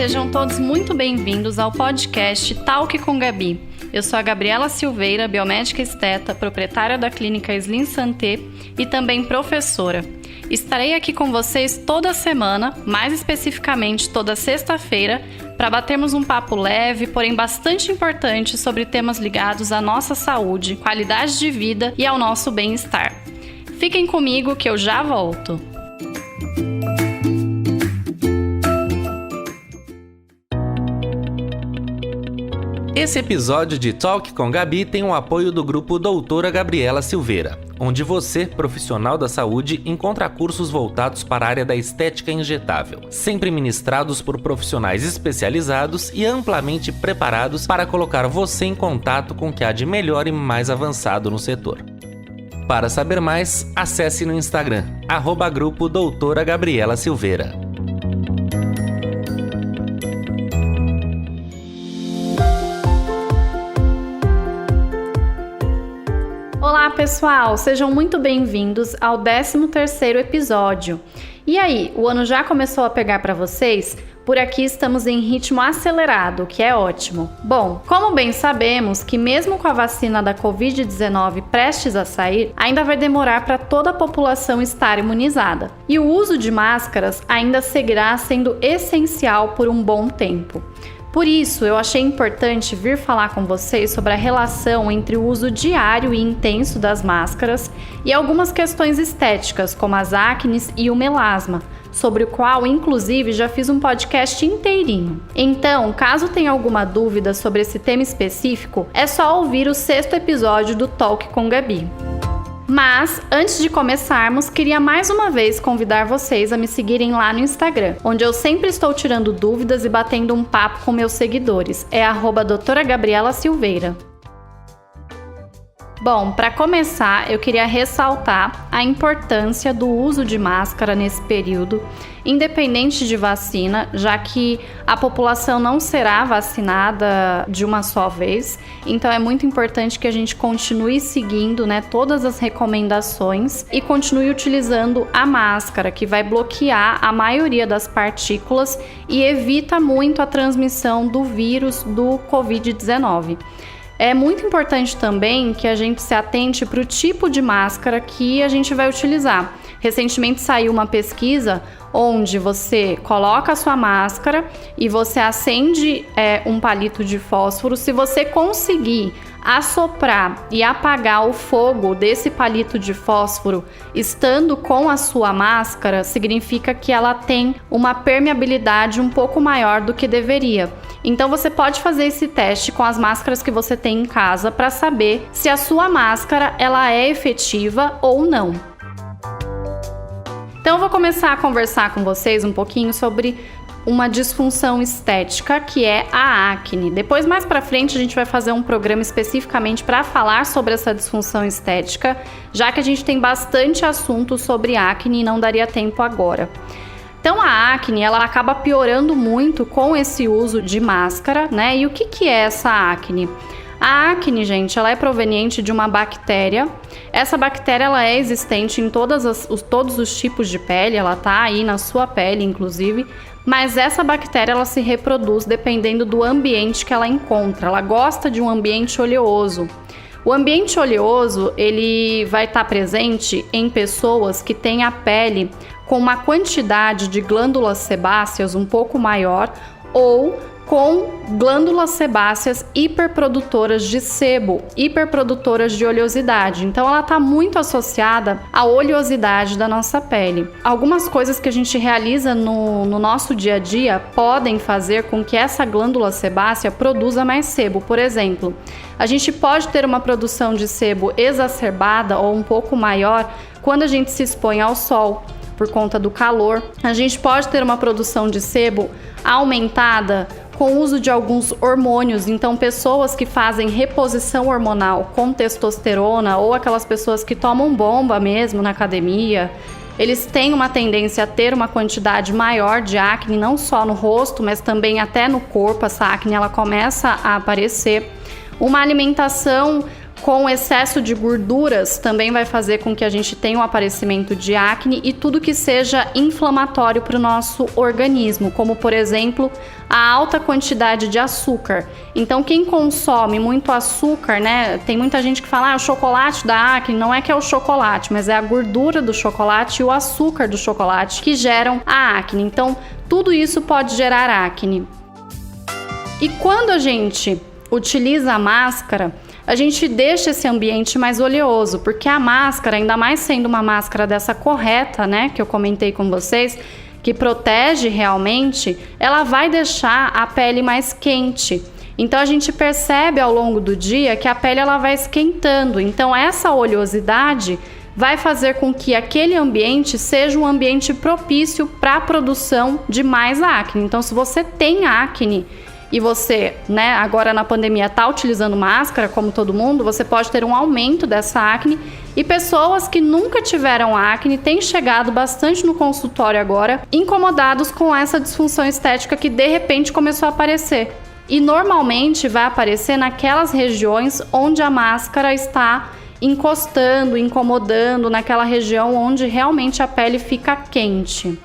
Sejam todos muito bem-vindos ao podcast Talk com Gabi. Eu sou a Gabriela Silveira, biomédica esteta, proprietária da clínica Slim Santé e também professora. Estarei aqui com vocês toda semana, mais especificamente toda sexta-feira, para batermos um papo leve, porém bastante importante sobre temas ligados à nossa saúde, qualidade de vida e ao nosso bem-estar. Fiquem comigo que eu já volto. Esse episódio de Talk com Gabi tem o apoio do grupo Doutora Gabriela Silveira, onde você, profissional da saúde, encontra cursos voltados para a área da estética injetável, sempre ministrados por profissionais especializados e amplamente preparados para colocar você em contato com o que há de melhor e mais avançado no setor. Para saber mais, acesse no Instagram, @grupo Doutora Gabriela Silveira. Olá pessoal, sejam muito bem-vindos ao 13º episódio. E aí, o ano já começou a pegar para vocês? Por aqui estamos em ritmo acelerado, o que é ótimo. Bom, como bem sabemos que mesmo com a vacina da Covid-19 prestes a sair, ainda vai demorar para toda a população estar imunizada. E o uso de máscaras ainda seguirá sendo essencial por um bom tempo. Por isso, eu achei importante vir falar com vocês sobre a relação entre o uso diário e intenso das máscaras e algumas questões estéticas, como as acnes e o melasma, sobre o qual, inclusive, já fiz um podcast inteirinho. Então, caso tenha alguma dúvida sobre esse tema específico, é só ouvir o 6º episódio do Talk com Gabi. Mas, antes de começarmos, queria mais uma vez convidar vocês a me seguirem lá no Instagram, onde eu sempre estou tirando dúvidas e batendo um papo com meus seguidores. É @doutora Gabriela Silveira. Bom, para começar, eu queria ressaltar a importância do uso de máscara nesse período, independente de vacina, já que a população não será vacinada de uma só vez. Então é muito importante que a gente continue seguindo, todas as recomendações e continue utilizando a máscara, que vai bloquear a maioria das partículas e evita muito a transmissão do vírus do Covid-19. É muito importante também que a gente se atente para o tipo de máscara que a gente vai utilizar. Recentemente saiu uma pesquisa onde você coloca a sua máscara e você acende um palito de fósforo. Se você conseguir assoprar e apagar o fogo desse palito de fósforo estando com a sua máscara, significa que ela tem uma permeabilidade um pouco maior do que deveria. Então você pode fazer esse teste com as máscaras que você tem em casa para saber se a sua máscara ela é efetiva ou não. Então eu vou começar a conversar com vocês um pouquinho sobre uma disfunção estética, que é a acne. Depois, mais pra frente, a gente vai fazer um programa especificamente para falar sobre essa disfunção estética, já que a gente tem bastante assunto sobre acne e não daria tempo agora. Então a acne, ela acaba piorando muito com esse uso de máscara, E o que é essa acne? A acne, gente, ela é proveniente de uma bactéria. Essa bactéria ela é existente em todos os tipos de pele, ela tá aí na sua pele, inclusive. Mas essa bactéria ela se reproduz dependendo do ambiente que ela encontra. Ela gosta de um ambiente oleoso. O ambiente oleoso ele vai estar presente em pessoas que têm a pele com uma quantidade de glândulas sebáceas um pouco maior ou com glândulas sebáceas hiperprodutoras de sebo, hiperprodutoras de oleosidade. Então ela está muito associada à oleosidade da nossa pele. Algumas coisas que a gente realiza no nosso dia a dia podem fazer com que essa glândula sebácea produza mais sebo. Por exemplo, a gente pode ter uma produção de sebo exacerbada ou um pouco maior quando a gente se expõe ao sol, por conta do calor. A gente pode ter uma produção de sebo aumentada com o uso de alguns hormônios. Então, pessoas que fazem reposição hormonal com testosterona ou aquelas pessoas que tomam bomba mesmo na academia, eles têm uma tendência a ter uma quantidade maior de acne, não só no rosto, mas também até no corpo. Essa acne ela começa a aparecer. Uma alimentação com excesso de gorduras também vai fazer com que a gente tenha um aparecimento de acne, e tudo que seja inflamatório para o nosso organismo, como por exemplo a alta quantidade de açúcar. Então quem consome muito açúcar, né, tem muita gente que fala, o chocolate dá acne. Não é que é o chocolate, mas é a gordura do chocolate e o açúcar do chocolate que geram a acne. Então tudo isso pode gerar acne. E quando a gente utiliza a máscara, a gente deixa esse ambiente mais oleoso, porque a máscara, ainda mais sendo uma máscara dessa correta, né, que eu comentei com vocês, que protege realmente, ela vai deixar a pele mais quente. Então a gente percebe ao longo do dia que a pele ela vai esquentando. Então essa oleosidade vai fazer com que aquele ambiente seja um ambiente propício para a produção de mais acne. Então se você tem acne e você, né, agora na pandemia está utilizando máscara, como todo mundo, você pode ter um aumento dessa acne. E pessoas que nunca tiveram acne têm chegado bastante no consultório agora, incomodados com essa disfunção estética que de repente começou a aparecer. E normalmente vai aparecer naquelas regiões onde a máscara está encostando, incomodando, naquela região onde realmente a pele fica quente.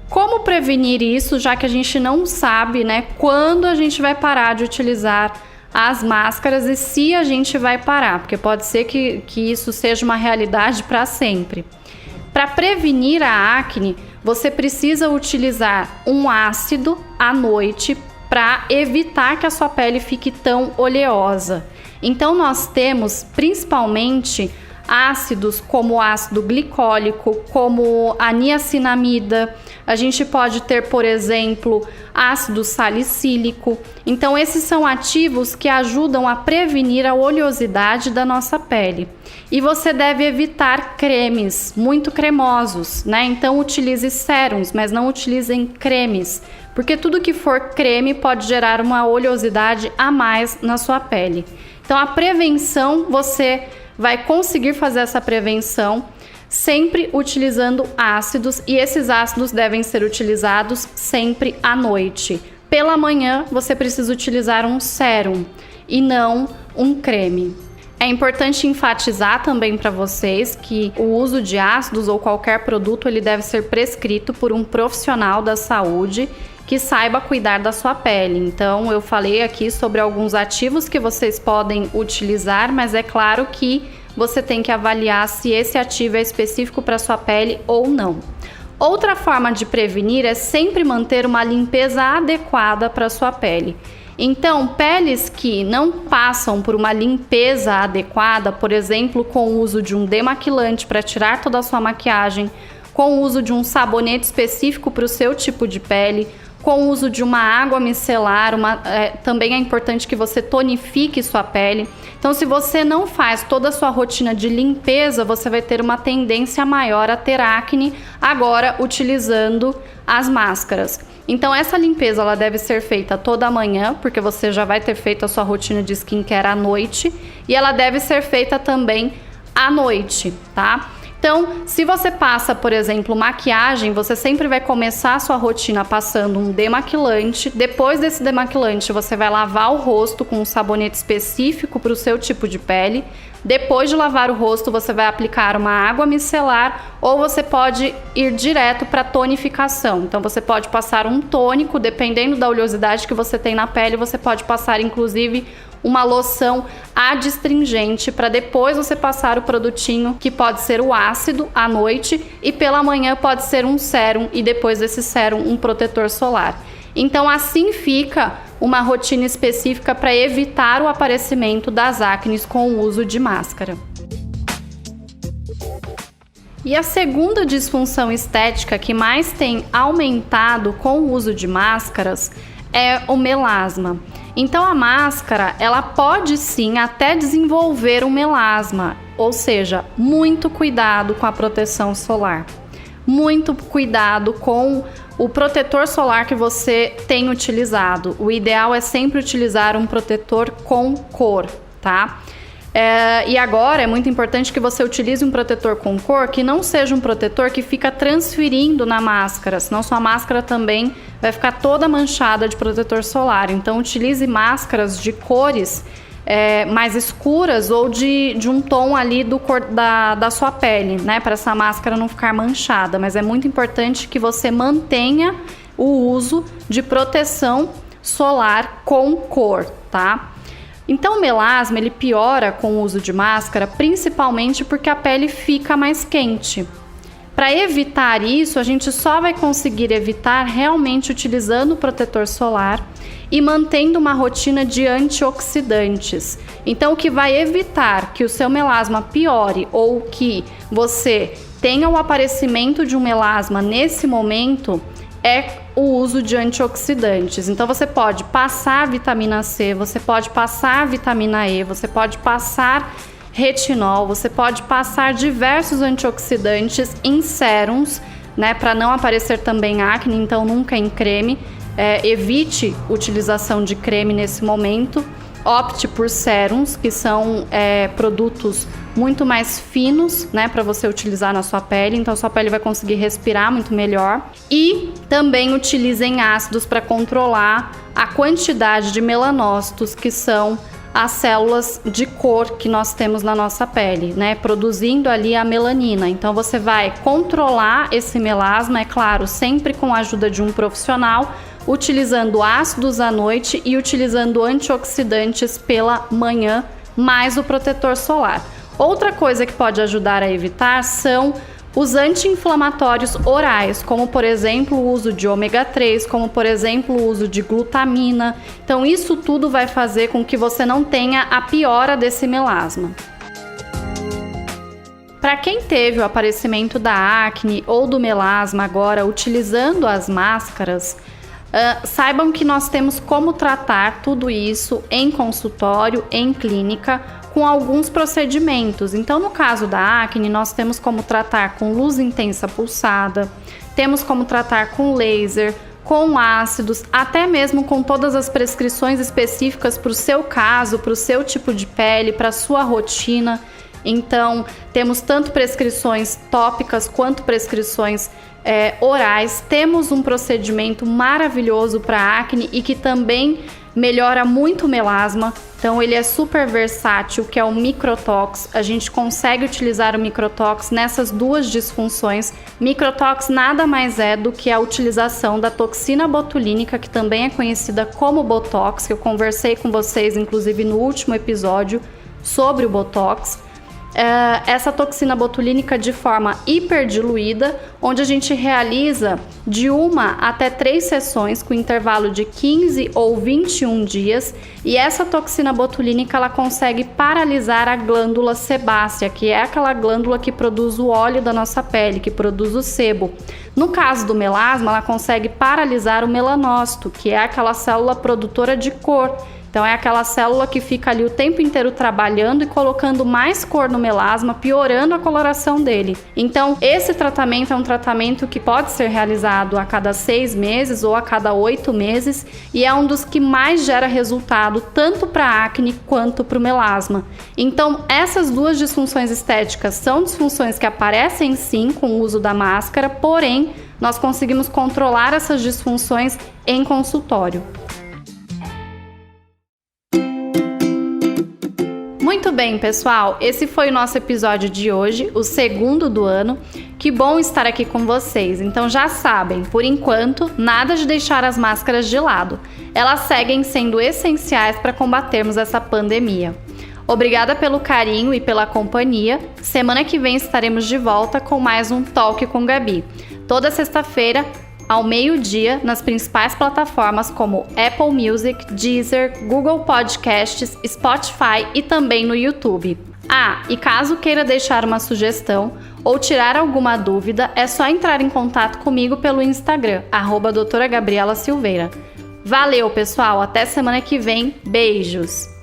Como prevenir isso, já que a gente não sabe, né, quando a gente vai parar de utilizar as máscaras e se a gente vai parar, porque pode ser que isso seja uma realidade para sempre. Para prevenir a acne, você precisa utilizar um ácido à noite para evitar que a sua pele fique tão oleosa. Então nós temos principalmente ácidos como o ácido glicólico, como a niacinamida. A gente pode ter, por exemplo, ácido salicílico. Então esses são ativos que ajudam a prevenir a oleosidade da nossa pele. E você deve evitar cremes muito cremosos, né? Então utilize sérums, mas não utilizem cremes, porque tudo que for creme pode gerar uma oleosidade a mais na sua pele. Então a prevenção, você vai conseguir fazer essa prevenção sempre utilizando ácidos, e esses ácidos devem ser utilizados sempre à noite. Pela manhã você precisa utilizar um sérum e não um creme. É importante enfatizar também para vocês que o uso de ácidos ou qualquer produto ele deve ser prescrito por um profissional da saúde que saiba cuidar da sua pele. Então eu falei aqui sobre alguns ativos que vocês podem utilizar, mas é claro que você tem que avaliar se esse ativo é específico para sua pele ou não. Outra forma de prevenir é sempre manter uma limpeza adequada para sua pele. Então, peles que não passam por uma limpeza adequada, por exemplo, com o uso de um demaquilante para tirar toda a sua maquiagem, com o uso de um sabonete específico para o seu tipo de pele, com o uso de uma água micelar, também é importante que você tonifique sua pele. Então, se você não faz toda a sua rotina de limpeza, você vai ter uma tendência maior a ter acne, agora utilizando as máscaras. Então, essa limpeza ela deve ser feita toda manhã, porque você já vai ter feito a sua rotina de skincare à noite, e ela deve ser feita também à noite, tá? Então, se você passa, por exemplo, maquiagem, você sempre vai começar a sua rotina passando um demaquilante. Depois desse demaquilante, você vai lavar o rosto com um sabonete específico para o seu tipo de pele. Depois de lavar o rosto, você vai aplicar uma água micelar ou você pode ir direto para tonificação. Então, você pode passar um tônico, dependendo da oleosidade que você tem na pele, você pode passar, inclusive, uma loção adstringente para depois você passar o produtinho que pode ser o ácido à noite e pela manhã pode ser um sérum e depois desse sérum um protetor solar. Então assim fica uma rotina específica para evitar o aparecimento das acnes com o uso de máscara. E a segunda disfunção estética que mais tem aumentado com o uso de máscaras é o melasma. Então a máscara, ela pode sim até desenvolver um melasma, ou seja, muito cuidado com a proteção solar. Muito cuidado com o protetor solar que você tem utilizado. O ideal é sempre utilizar um protetor com cor, tá? E agora é muito importante que você utilize um protetor com cor que não seja um protetor que fica transferindo na máscara, senão sua máscara também vai ficar toda manchada de protetor solar. Então utilize máscaras de cores mais escuras ou de um tom ali da sua pele, né? Para essa máscara não ficar manchada. Mas é muito importante que você mantenha o uso de proteção solar com cor, tá? Então o melasma ele piora com o uso de máscara, principalmente porque a pele fica mais quente. Para evitar isso, a gente só vai conseguir evitar realmente utilizando o protetor solar e mantendo uma rotina de antioxidantes. Então o que vai evitar que o seu melasma piore ou que você tenha o aparecimento de um melasma nesse momento é o uso de antioxidantes. Então você pode passar vitamina C, você pode passar vitamina E, você pode passar retinol, você pode passar diversos antioxidantes em sérums, né, para não aparecer também acne, então nunca em creme. Evite utilização de creme nesse momento. Opte por sérums, que são produtos muito mais finos, né, para você utilizar na sua pele. Então, sua pele vai conseguir respirar muito melhor. E também utilizem ácidos para controlar a quantidade de melanócitos, que são as células de cor que nós temos na nossa pele, né, produzindo ali a melanina. Então, você vai controlar esse melasma, é claro, sempre com a ajuda de um profissional, utilizando ácidos à noite e utilizando antioxidantes pela manhã, mais o protetor solar. Outra coisa que pode ajudar a evitar são os anti-inflamatórios orais, como por exemplo o uso de ômega 3, como por exemplo o uso de glutamina. Então isso tudo vai fazer com que você não tenha a piora desse melasma. Para quem teve o aparecimento da acne ou do melasma agora utilizando as máscaras, saibam que nós temos como tratar tudo isso em consultório, em clínica, com alguns procedimentos. Então, no caso da acne, nós temos como tratar com luz intensa pulsada, temos como tratar com laser, com ácidos, até mesmo com todas as prescrições específicas para o seu caso, para o seu tipo de pele, para a sua rotina. Então, temos tanto prescrições tópicas quanto prescrições orais. Temos um procedimento maravilhoso para acne e que também melhora muito o melasma. Então, ele é super versátil, que é o microtox. A gente consegue utilizar o microtox nessas duas disfunções. Microtox nada mais é do que a utilização da toxina botulínica, que também é conhecida como Botox, que eu conversei com vocês, inclusive, no último episódio sobre o Botox. Essa toxina botulínica de forma hiperdiluída, onde a gente realiza de 1 até 3 sessões com intervalo de 15 ou 21 dias, e essa toxina botulínica ela consegue paralisar a glândula sebácea, que é aquela glândula que produz o óleo da nossa pele, que produz o sebo. No caso do melasma, ela consegue paralisar o melanócito, que é aquela célula produtora de cor. Então é aquela célula que fica ali o tempo inteiro trabalhando e colocando mais cor no melasma, piorando a coloração dele. Então esse tratamento é um tratamento que pode ser realizado a cada 6 meses ou a cada 8 meses e é um dos que mais gera resultado tanto para a acne quanto para o melasma. Então essas duas disfunções estéticas são disfunções que aparecem sim com o uso da máscara, porém nós conseguimos controlar essas disfunções em consultório. Muito bem, pessoal, esse foi o nosso episódio de hoje, o 2º do ano. Que bom estar aqui com vocês. Então já sabem, por enquanto, nada de deixar as máscaras de lado. Elas seguem sendo essenciais para combatermos essa pandemia. Obrigada pelo carinho e pela companhia. Semana que vem estaremos de volta com mais um Talk com Gabi. Toda sexta-feira, ao meio-dia, nas principais plataformas como Apple Music, Deezer, Google Podcasts, Spotify e também no YouTube. E caso queira deixar uma sugestão ou tirar alguma dúvida, é só entrar em contato comigo pelo Instagram, @doutora Gabriela Silveira. Valeu, pessoal! Até semana que vem. Beijos!